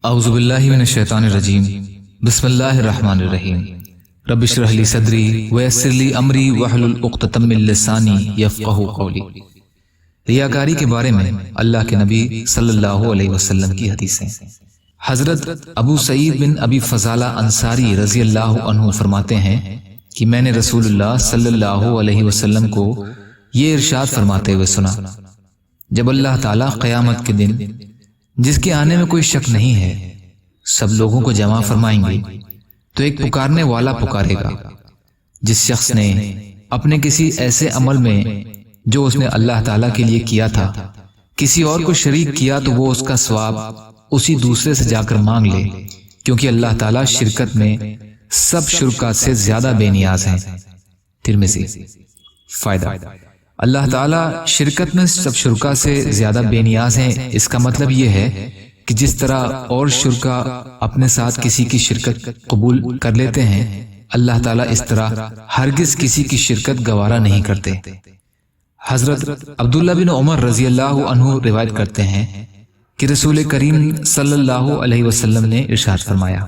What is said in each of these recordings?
اعوذ باللہ من الشیطان الرجیم بسم اللہ الرحمن الرحیم رب اشرح لی صدری ویسر لی امری واحلل عقدۃ من لسانی یفقہوا قولی۔ ریاکاری کے بارے میں اللہ کے نبی صلی اللہ علیہ وسلم کی حدیثیں۔ حضرت ابو سعید بن ابی فضالہ انصاری رضی اللہ عنہ فرماتے ہیں کہ میں نے رسول اللہ صلی اللہ علیہ وسلم کو یہ ارشاد فرماتے ہوئے سنا، جب اللہ تعالیٰ قیامت کے دن جس کے آنے میں کوئی شک نہیں ہے سب لوگوں کو جمع فرمائیں گے تو ایک پکارنے والا پکارے گا، جس شخص نے اپنے کسی ایسے عمل میں جو اس نے اللہ تعالیٰ کے لیے کیا تھا کسی اور کو شریک کیا تو وہ اس کا ثواب اسی دوسرے سے جا کر مانگ لے، کیونکہ اللہ تعالیٰ شرکت میں سب شرکاء سے زیادہ بے نیاز ہیں۔ ترمذی۔ فائدہ: اللہ تعالیٰ شرکت میں سب شرکاء سے زیادہ بے نیاز ہیں، اس کا مطلب یہ ہے کہ جس طرح اور شرکاء اپنے ساتھ کسی کی شرکت قبول کر لیتے ہیں، اللہ تعالیٰ اس طرح ہرگز کسی کی شرکت گوارا نہیں کرتے۔ حضرت عبداللہ بن عمر رضی اللہ عنہ روایت کرتے ہیں کہ رسول کریم صلی اللہ علیہ وسلم نے ارشاد فرمایا،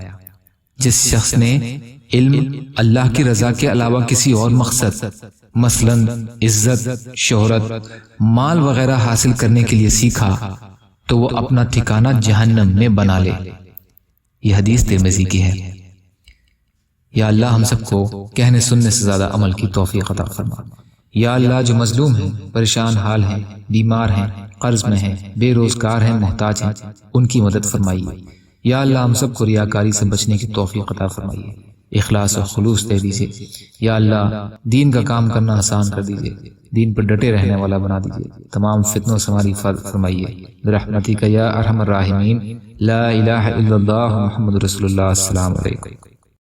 جس شخص نے علم اللہ کی رضا کے علاوہ کسی اور مقصد مثلا عزت، شہرت، مال وغیرہ حاصل کرنے کے لیے سیکھا تو وہ اپنا ٹھکانہ جہنم میں بنا لے۔ یہ حدیث ترمذی کی ہے۔ یا اللہ ہم سب کو کہنے سننے سے زیادہ عمل کی توفیق عطا فرما۔ یا اللہ جو مظلوم ہیں، پریشان حال ہیں، بیمار ہیں، قرض میں ہیں، بے روزگار ہیں، محتاج ہیں، ان کی مدد فرمائیے۔ یا اللہ ہم سب کو ریاکاری سے بچنے کی توفیق عطا فرمائیے، اخلاص و خلوص دے دیجیے۔ یا اللہ دین کا کام کرنا آسان کر دیجیے، دین پر ڈٹے رہنے والا بنا دیجیے، تمام فتنوں سے ہماری حفاظت فرمائیے برحمتک یا ارحم الراحمین۔ لا الہ الا اللہ محمد رسول اللہ۔ السلام علیکم۔